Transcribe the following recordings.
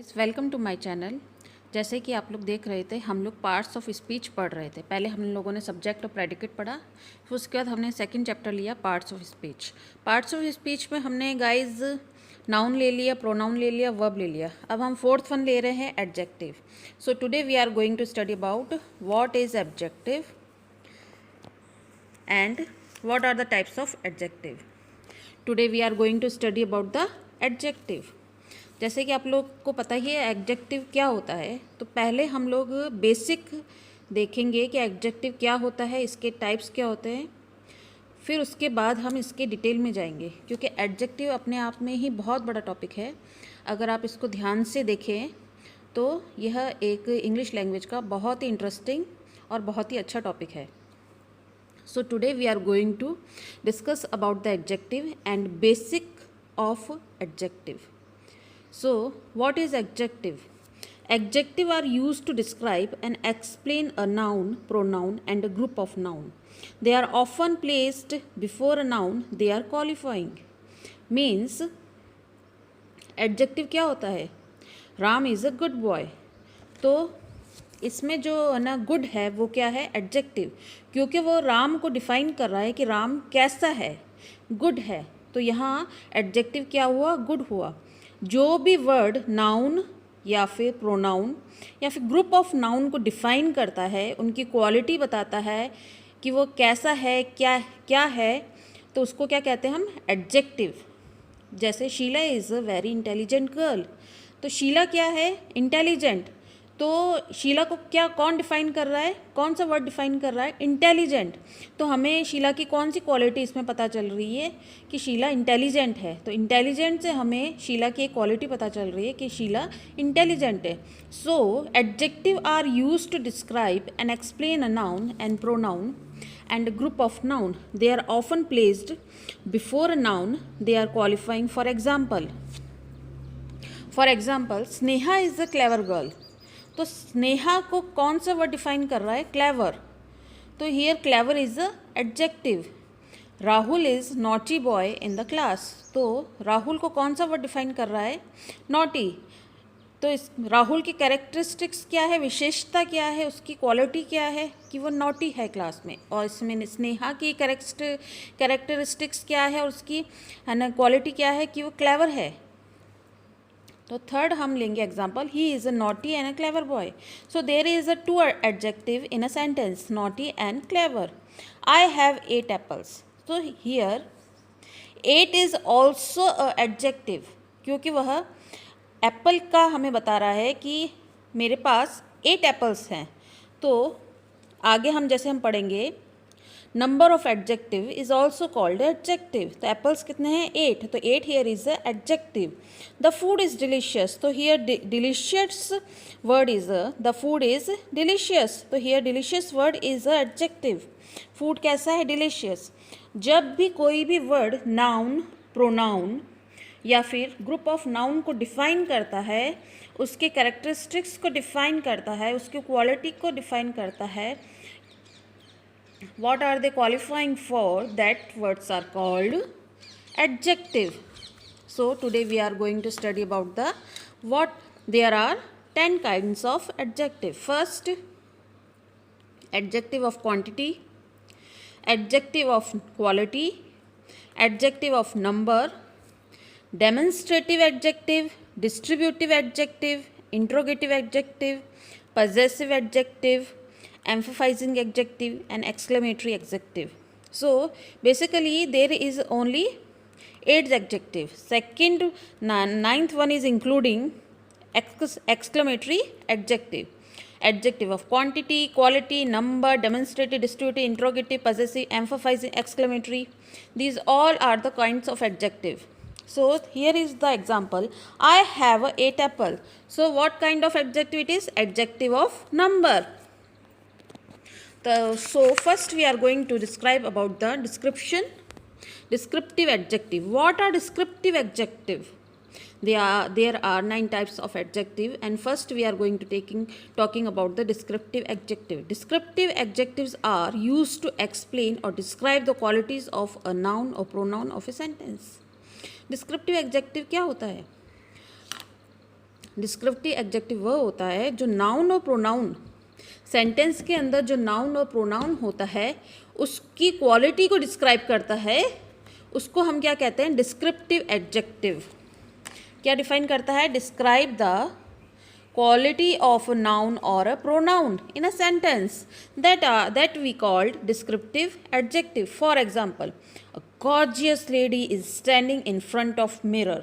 Guys welcome to my channel. जैसे कि आप लोग देख रहे थे, हम लोग पार्ट्स ऑफ स्पीच पढ़ रहे थे। पहले हम लोगों ने सब्जेक्ट और प्रेडिकेट पढ़ा, फिर उसके बाद हमने सेकंड चैप्टर लिया parts of speech. Parts of speech में हमने गाइस नाउन ले लिया, प्रोनाउन ले लिया, वर्ब ले लिया। अब हम फोर्थ वन ले रहे हैं adjective. So today we are going to study about what is adjective and what are the types of adjective. Today we are going to study about the adjective. जैसे कि आप लोग को पता ही है एडजेक्टिव क्या होता है, तो पहले हम लोग बेसिक देखेंगे कि एडजेक्टिव क्या होता है, इसके टाइप्स क्या होते हैं, फिर उसके बाद हम इसके डिटेल में जाएंगे, क्योंकि एडजेक्टिव अपने आप में ही बहुत बड़ा टॉपिक है। अगर आप इसको ध्यान से देखें तो यह एक इंग्लिश लैंग्वेज का बहुत ही इंटरेस्टिंग और बहुत ही अच्छा टॉपिक है। So today we are going to discuss about the adjective and basic of adjective. So, what is adjective? Adjective are used to describe and explain a noun, pronoun and a group of noun. They are often placed before a noun. They are qualifying. Means adjective क्या होता है? Ram is a good boy. तो इसमें जो ना good है वो क्या है? एडजेक्टिव, क्योंकि वो राम को डिफाइन कर रहा है कि राम कैसा है, गुड है। तो यहाँ एडजेक्टिव क्या हुआ? गुड हुआ। जो भी वर्ड नाउन या फिर प्रोनाउन या फिर ग्रुप ऑफ नाउन को डिफाइन करता है, उनकी क्वालिटी बताता है कि वो कैसा है, क्या क्या है, तो उसको क्या कहते हैं हम? एडजेक्टिव। जैसे Sheela is a very intelligent girl, तो शीला क्या है? इंटेलिजेंट। तो शीला को क्या कौन डिफाइन कर रहा है? कौन सा वर्ड डिफाइन कर रहा है? इंटेलिजेंट। तो हमें शीला की कौन सी क्वालिटी इसमें पता चल रही है? कि शीला इंटेलिजेंट है। तो इंटेलिजेंट से हमें शीला की एक क्वालिटी पता चल रही है कि शीला इंटेलिजेंट है। So adjective are use to describe and explain a noun and pronoun and a group of noun. They are often placed before a noun. They are qualifying. For example, Sneha is a clever girl. तो स्नेहा को कौन सा word define कर रहा है? Clever. तो here clever is a adjective. Rahul is naughty boy in the class, तो राहुल को कौन सा वर्ड डिफाइन कर रहा है? नॉटी। तो इस राहुल की कैरेक्टरिस्टिक्स क्या है, विशेषता क्या है, उसकी क्वालिटी क्या है? कि वो नॉटी है क्लास में। और इसमें स्नेहा की कैरेक्टरिस्टिक्स क्या है और उसकी है ना क्वालिटी क्या है? कि वो क्लेवर है। तो थर्ड हम लेंगे example, he is a naughty and a clever boy. So there is a two adjective in a sentence, naughty and clever. I have 8 apples. तो here 8 is also a adjective, क्योंकि वह Apple का हमें बता रहा है कि मेरे पास 8 एप्पल्स हैं। तो आगे हम पढ़ेंगे, number of adjective is also called adjective. तो एप्पल्स कितने हैं? 8। तो 8 here is a adjective. The food is delicious. तो here delicious word is the food is delicious. तो here delicious word is a adjective. Food कैसा है? Delicious. जब भी कोई भी वर्ड नाउन, प्रोनाउन या फिर ग्रुप ऑफ नाउन को डिफाइन करता है, उसके कैरेक्टरिस्टिक्स को डिफाइन करता है, उसकी क्वालिटी को डिफाइन करता है, what are they qualifying for? That words are called adjective. So today we are going to study about what there are 10 kinds of adjective. First, adjective of quantity, adjective of quality, adjective of number, demonstrative adjective, distributive adjective, interrogative adjective, possessive adjective, emphasizing adjective and exclamatory adjective. So basically there is only 8 adjective. Second, ninth one is including exclamatory adjective. Adjective of quantity, quality, number, demonstrative, distributive, interrogative, possessive, emphasizing, exclamatory. These all are the kinds of adjective. So here is the example, I have 8 apple. So what kind of adjective it is? Adjective of number. So first we are going to describe about the description. Descriptive adjective. What are descriptive adjective? There are 9 types of adjective, and first we are going to talking about the descriptive adjective. Descriptive adjectives are used to explain or describe the qualities of a noun or pronoun of a sentence. Descriptive adjective क्या होता है? Descriptive adjective वह होता है जो noun और pronoun, sentence के अंदर जो नाउन और प्रोनाउन होता है उसकी क्वालिटी को डिस्क्राइब करता है, उसको हम क्या कहते हैं, डिस्क्रिप्टिव एडजेक्टिव। क्या डिफाइन करता है, describe the quality of a noun or a pronoun in a sentence that we called descriptive adjective. For example, a gorgeous lady is standing in front of mirror.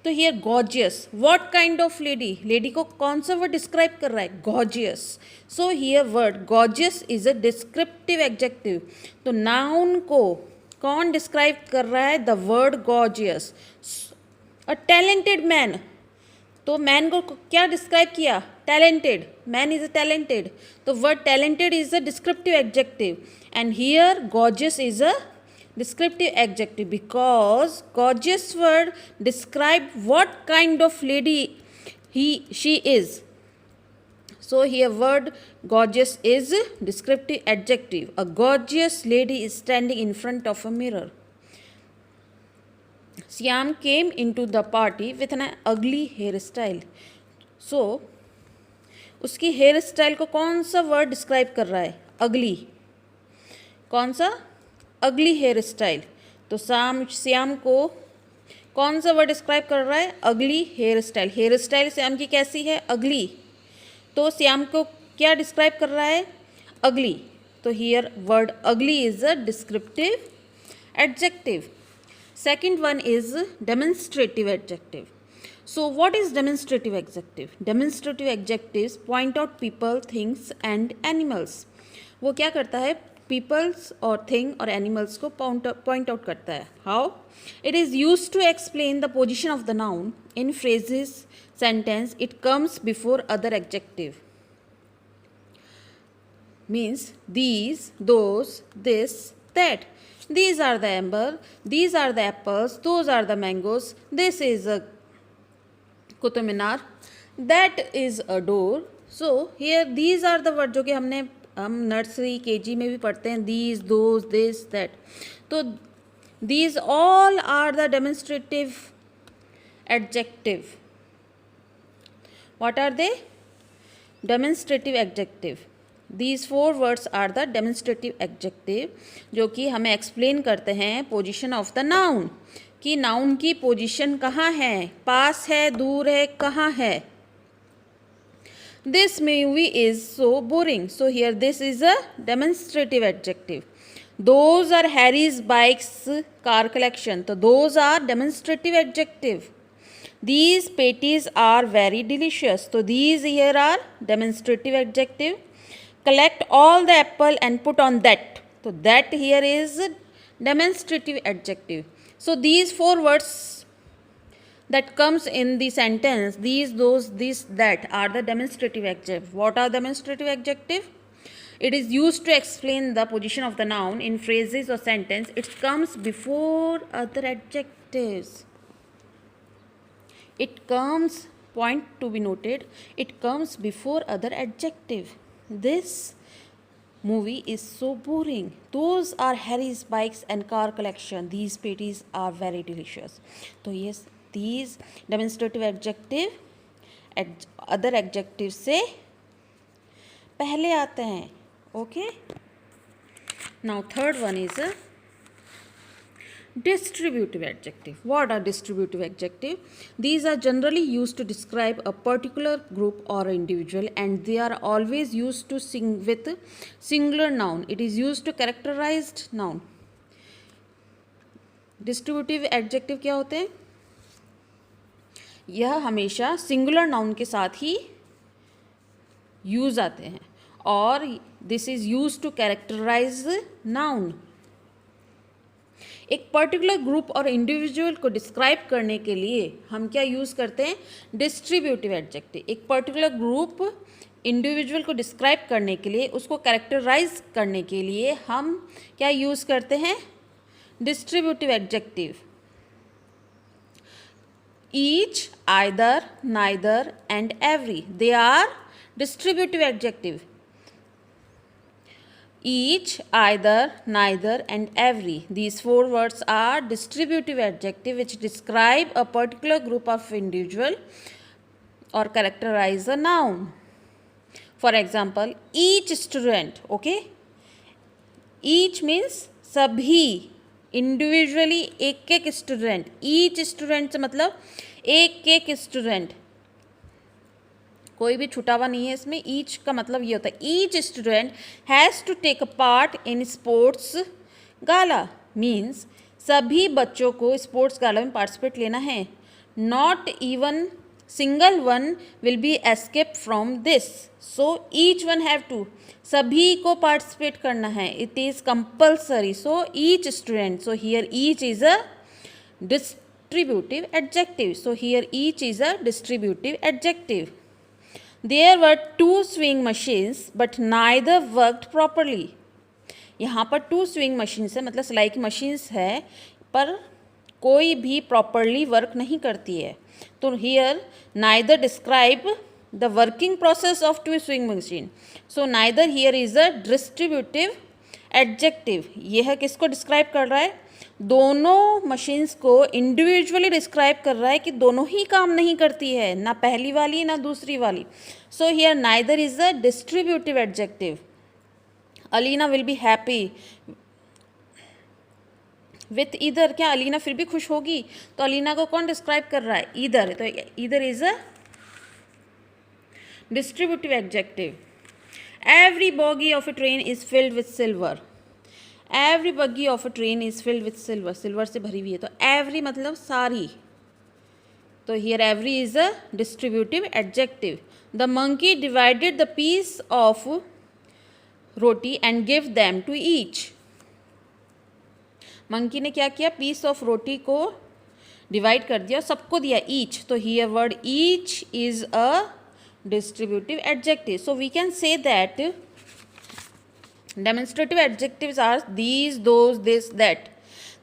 तो here gorgeous, what kind of lady, lady को कौन सा word describe कर रहा है, gorgeous. So here word gorgeous is a descriptive adjective. तो noun को कौन describe कर रहा है, the word gorgeous. A talented man, तो मैन को क्या डिस्क्राइब किया, talented, man is a talented, तो word talented is a descriptive adjective and here gorgeous is a descriptive adjective because gorgeous word describe what kind of lady she is. So here word gorgeous is descriptive adjective. A gorgeous lady is standing in front of a mirror. Syam came into the party with an ugly hairstyle. So उसकी hair style को कौन सा word describe कर रहा है, अगली. कौन सा, अगली हेयर स्टाइल. तो श्याम को कौन सा वर्ड डिस्क्राइब कर रहा है, ugly hair style. Hair style Shyam की कैसी है, अगली. तो श्याम को क्या डिस्क्राइब कर रहा है, अगली. तो हियर वर्ड अगली is a descriptive adjective. Second one is demonstrative adjective. So what is demonstrative adjective? Demonstrative adjectives point out people, things and animals. वो क्या करता है, peoples और thing और animals को point out करता है. How? It is used to explain the position of the noun in phrases, sentence. It comes before other adjective. Means these, those, this, that. These are the amber, these are the apples, those are the mangoes, this is a Qutub Minar, that is a door. So here these are the words जो कि हम nursery KG में भी पढ़ते हैं, these, those, this, that. तो these all are the demonstrative adjective. What are they? Demonstrative adjective. These four words are the demonstrative adjective जो कि हमें एक्सप्लेन करते हैं पोजीशन ऑफ द नाउन, कि नाउन की पोजीशन कहाँ है, पास है, दूर है, कहाँ है. This movie is so boring. So here this is a demonstrative adjective. Those are Harry's bike's car collection. तो those are demonstrative adjective. These patties are very delicious. तो these here are demonstrative adjective. Collect all the apple and put on that. So that here is demonstrative adjective. So these four words that comes in the sentence, these, those, this, that are the demonstrative adjective. What are demonstrative adjective? It is used to explain the position of the noun in phrases or sentence. It comes before other adjectives. It comes, point to be noted, it comes before other adjective. This movie is so boring. Those are Harry's bikes and car collection. These patties are very delicious. So yes, these demonstrative adjective other adjectives से पहले आते हैं. Okay. Now third one is a distributive adjective. What are distributive adjective? These are generally used to describe a particular group or individual, and they are always used to sing with singular noun. It is used to characterized noun. Distributive adjective क्या होते हैं? यह हमेशा singular noun के साथ ही use आते हैं और this is use to characterize noun. एक पर्टिकुलर ग्रुप और इंडिविजुअल को डिस्क्राइब करने के लिए हम क्या यूज़ करते हैं, डिस्ट्रीब्यूटिव एडजेक्टिव. एक पर्टिकुलर ग्रुप इंडिविजुअल को डिस्क्राइब करने के लिए, उसको कैरेक्टराइज करने के लिए हम क्या यूज़ करते हैं, distributive adjective. Each, either, neither and every, they are distributive adjective. Each, either, neither and every. These four words are distributive adjective which describe a particular group of individual or characterize a noun. For example, each student, okay? Each means सभी, individually एक एक student. Each student से मतलब एक एक student, कोई भी छुटा हुआ नहीं है इसमें. ईच का मतलब ये होता है each student has to take a part in sports gala. Means सभी बच्चों को स्पोर्ट्स गाला में पार्टिसिपेट लेना है. Not even single one will be escape from this. So each one have to, सभी को पार्टिसिपेट करना है. It is compulsory. So each student. So here each is a distributive adjective. So here each is a distributive adjective. There were two sewing machines but neither worked properly. यहाँ पर to swing machines है, मतलब सिलाई की machines है पर कोई भी प्रॉपरली वर्क नहीं करती है. तो here neither describe the working process of to swing machine. So neither here is a distributive adjective. यह किसको डिस्क्राइब कर रहा है? दोनों मशीन्स को इंडिविजुअली डिस्क्राइब कर रहा है कि दोनों ही काम नहीं करती है, ना पहली वाली ना दूसरी वाली. So here neither is a distributive adjective. Alina will be happy with either. क्या अलीना फिर भी खुश होगी? तो अलीना को कौन डिस्क्राइब कर रहा है? ईदर. तो either is a distributive adjective. Every bogie of a train is filled with silver. Every buggy of a train is filled with silver. Silver से भरी हुई है. तो एवरी मतलब सारी. तो here every is a distributive adjective. The monkey divided the piece of roti and give them to each. Monkey ने क्या किया? पीस ऑफ रोटी को डिवाइड कर दिया और सबको दिया. ईच. तो here word each is a distributive adjective. So we can say that demonstrative adjectives are these, those, this,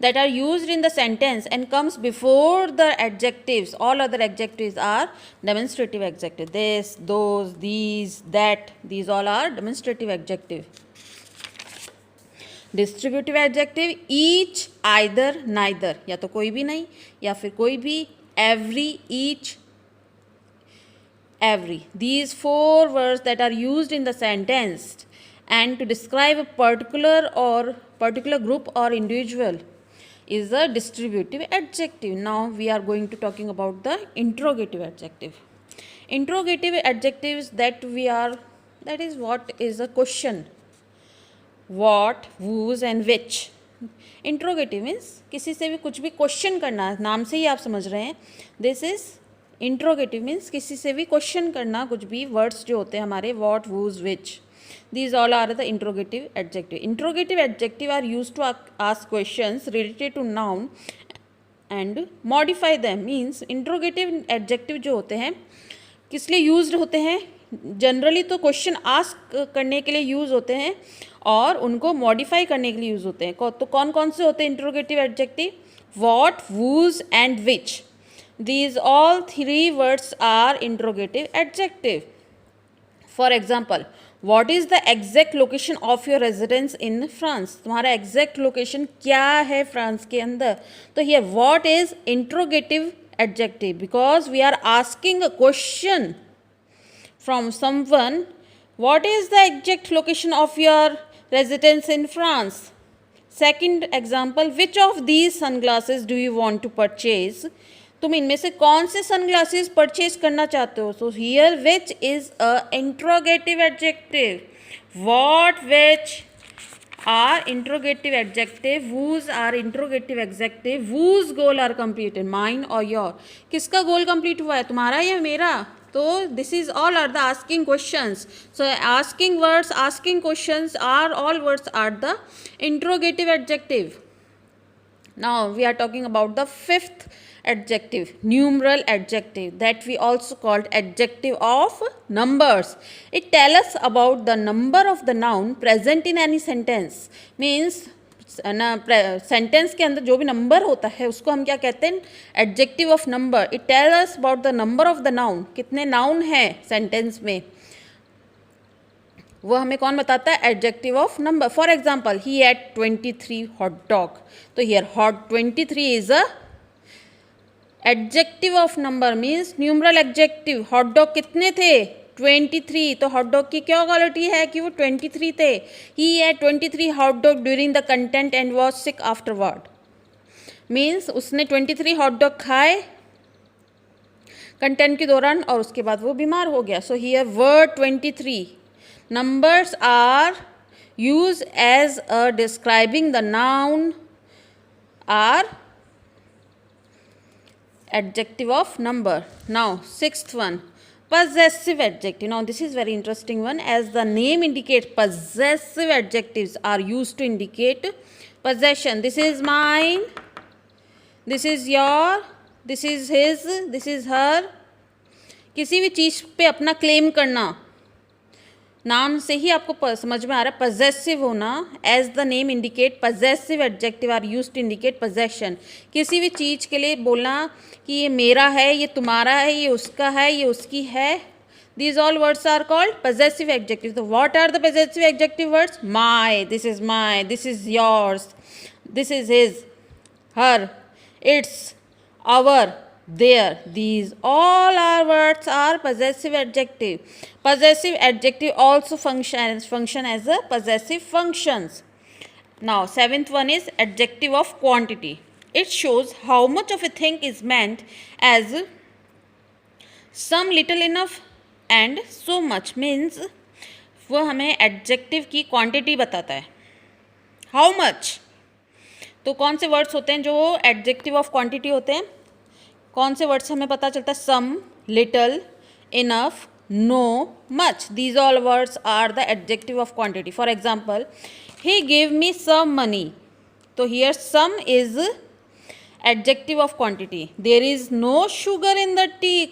that are used in the sentence and comes before the adjectives. All other adjectives are demonstrative adjective. This, those, these, that, these all are demonstrative adjective. Distributive adjective each, either, neither. या तो कोई भी नहीं या फिर कोई भी. Every, each, every. These four words that are used in the sentence and to describe a particular group or individual is a distributive adjective. Now we are going to talking about the interrogative adjective. Interrogative adjectives that is what is a question. What, whose and which. Interrogative means किसी से भी कुछ भी question करना, नाम से ही आप समझ रहे हैं. दिस इज इंट्रोगेटिव मीन्स किसी से भी क्वेश्चन करना, कुछ भी वर्ड्स जो होते हैं हमारे what, whose, which. These all are the interrogative adjective. Interrogative adjective are used to ask questions related to noun and modify them. Means interrogative adjective जो होते हैं किस लिए यूज्ड होते हैं? जनरली तो क्वेश्चन आस्क करने के लिए यूज़ होते हैं और उनको मॉडिफाई करने के लिए यूज़ होते हैं. तो कौन कौन से होते हैं interrogative adjective? What, whose and which. These all three words are interrogative adjective. For example, what is the exact location of your residence in France? तुम्हारा exact location क्या है फ्रांस के अंदर? तो here what is interrogative adjective because we are asking a question from someone. What is the exact location of your residence in France? Second example, which of these sunglasses do you want to purchase? तुम इनमें से कौन से sunglasses purchase करना चाहते हो? So here which is a interrogative adjective. What, which are interrogative adjective. Whose are interrogative adjective. Whose goal are completed, mine और your. किसका गोल कंप्लीट हुआ है, तुम्हारा या मेरा? तो this is all are the asking questions. So asking words, asking questions are all words are the interrogative adjective. Now we are talking about the fifth adjective, numeral adjective, that we also called adjective of numbers. It tells us about the number of the noun present in any sentence. Means sentence के अंदर जो भी number होता है उसको हम क्या कहते हैं? Adjective of number. It tell us about the number of the noun. कितने नाउन है सेंटेंस में वो हमें कौन बताता है? Adjective of number. For example, he ate 23 hot dog. तो here hot 23 is a adjective of number means numeral adjective. Hot dog कितने थे? 23. तो हॉट डॉग की क्या क्वालिटी है कि वो 23 थे. He ate 23 hot dog during the content and was sick afterward. Means उसने 23 हॉट डॉग खाए कंटेंट के दौरान और उसके बाद वो बीमार हो गया. So here word 23 numbers are used as a describing the noun or adjective of number. Now sixth one, possessive adjective. Now this is very interesting one. As the name indicates, possessive adjectives are used to indicate possession. This is mine, this is your, this is his, this is her. किसी भी चीज़ पे अपना claim करना, नाम से ही आपको समझ में आ रहा है. पजेसिव होना, as the name indicate, possessive adjective are use to indicate possession. किसी भी चीज़ के लिए बोलना कि ये मेरा है, ये तुम्हारा है, ये उसका है, ये उसकी है. These all words are called possessive adjectives. So what are the possessive adjective words? My, this is my, this is yours, this is his, her, its, our, their. These all our words are possessive adjective. Possessive adjective also function as a possessive functions. Now seventh one is adjective of quantity. It shows how much of a thing is meant as some, little, enough and so much. Means वो हमें adjective की quantity बताता है. How much, तो कौन से words होते हैं जो adjective of quantity होते हैं? कौन से वर्ड्स हमें पता चलता है? Some, little, enough, no, much. These all words are the adjective of quantity. For example, he give me some money. तो here some is adjective of quantity. There is no sugar in the tea.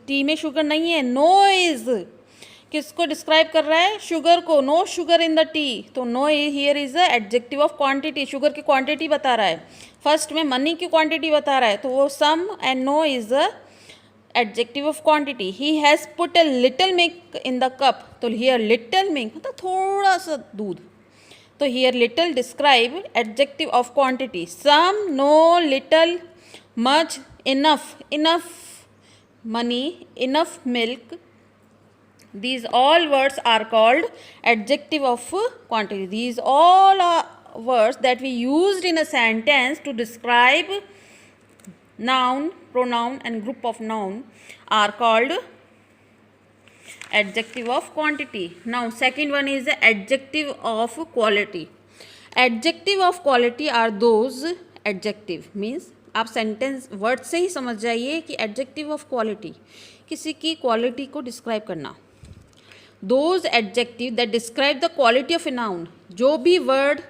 Tea में sugar नहीं है. No is किसको describe कर रहा है? Sugar को. No sugar in the tea. तो no here is a adjective of quantity. Sugar की क्वांटिटी बता रहा है. फर्स्ट में मनी की क्वांटिटी बता रहा है, तो वो some and no is a adjective of quantity. He has put a little milk in the cup. तो हियर लिटिल मिल्क मतलब थोड़ा सा दूध. तो here little describe adjective of quantity. Some, no, little, much, enough, enough money, enough milk. These all words are called adjective of quantity. These all are words that we used in a sentence to describe noun, pronoun and group of noun are called adjective of quantity. Now second one is the adjective of quality. Adjective of quality are those adjective means आप sentence word से ही समझ जाइए कि adjective of quality किसी की quality को describe करना. Those adjective that describe the quality of a noun. जो भी वर्ड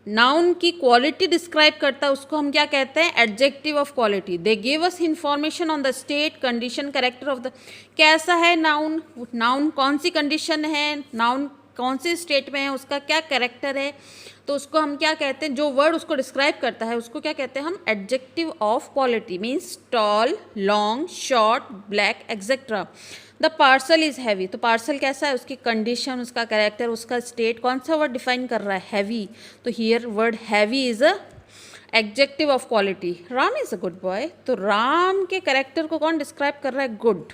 नाउन की क्वालिटी डिस्क्राइब करता है उसको हम क्या कहते हैं? Adjective of quality. They give us information on the state, condition, character of the. कैसा है नाउन, नाउन कौन सी कंडीशन है, नाउन कौन से स्टेट में है, उसका क्या कैरेक्टर है, तो उसको हम क्या कहते हैं? जो वर्ड उसको डिस्क्राइब करता है उसको क्या कहते हैं हम? Adjective of quality. Means tall, long, short, black etcetera. The parcel is heavy. तो पार्सल कैसा है? उसकी कंडीशन, उसका कैरेक्टर, उसका स्टेट. कौन सा वर्ड डिफाइन कर रहा है? हैवी. तो here word heavy is a adjective of quality. Ram is a good boy. तो राम के कैरेक्टर को कौन डिस्क्राइब कर रहा है? गुड.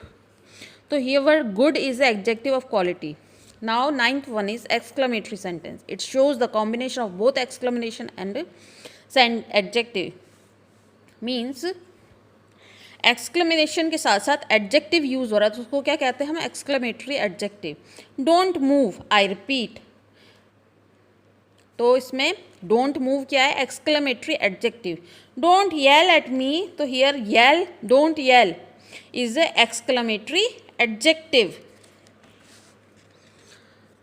तो here word good is a adjective of quality. Now ninth one is exclamatory sentence. It shows the combination of both exclamation and adjective. Means exclamation के साथ साथ एडजेक्टिव यूज़ हो रहा है तो उसको क्या कहते हैं हम? Exclamatory adjective. Don't move, I repeat. तो इसमें डोंट मूव क्या है? Exclamatory adjective. Don't yell at me. तो here yell, don't yell is a exclamatory adjective.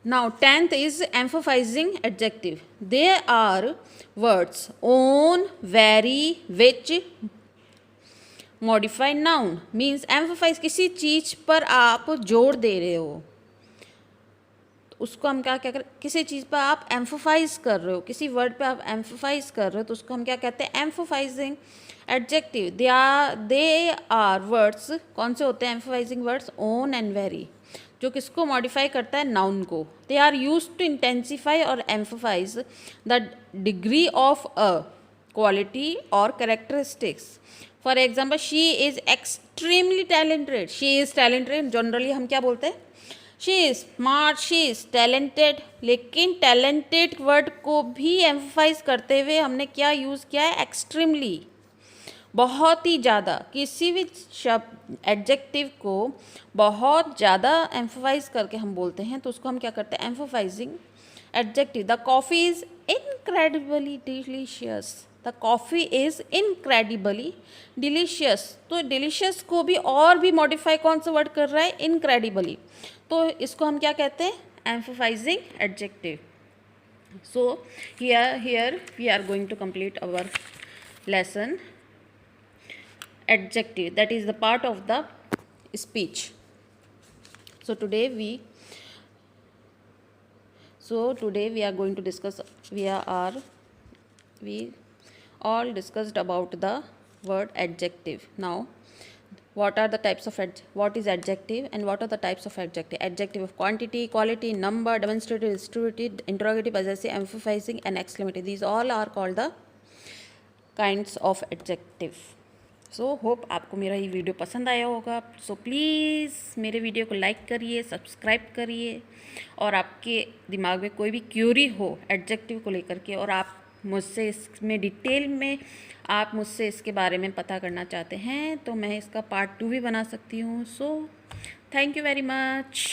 Now 10th is emphasizing adjective. There are words on, very, which modify noun. Means emphasize किसी चीज़ पर आप जोर दे रहे हो तो उसको हम क्या क्या कर, किसी चीज़ पर आप एम्फोसाइज कर रहे हो, किसी वर्ड पे आप एम्फोसाइज कर रहे हो तो उसको हम क्या कहते हैं? Emphasizing adjective. They are words. कौन से होते हैं emphasizing words? Own and very. जो किसको मॉडिफाई करता है? नाउन को. They are use to intensify or emphasize the degree of a quality or characteristics. For example she is extremely talented, she is talented generally हम क्या बोलते हैं, she is smart, she is talented, लेकिन talented word को भी emphasise करते हुए हमने क्या यूज़ किया है, एक्सट्रीमली, बहुत ही ज़्यादा। किसी भी शब्द एडजेक्टिव को बहुत ज़्यादा एम्फसाइज करके हम बोलते हैं तो उसको हम क्या करते हैं, emphasising adjective. The coffee is incredibly delicious, the coffee is incredibly delicious. तो डिलीशियस को भी और भी मॉडिफाई कौन सा वर्ड कर रहा है, इनक्रेडिबली, तो इसको हम क्या कहते हैं, emphasising adjective. So here we are going to complete our lesson adjective, that is the part of the speech. So today we are going to discuss, we all discussed about the word adjective. Now what are the types of what is adjective and what are the types of adjective? Adjective of quantity, quality, number, demonstrative, distributive, interrogative, possessive, emphasizing and exclamative, these all are called the kinds of adjective. So hope आपको मेरा ये video पसंद आया होगा। So please मेरे video को like करिए, subscribe करिए, और आपके दिमाग में कोई भी क्यूरी हो एडजेक्टिव को लेकर के और आप मुझसे इसमें डिटेल में आप मुझसे इसके बारे में पता करना चाहते हैं तो मैं इसका पार्ट 2 भी बना सकती हूँ। So thank you very much.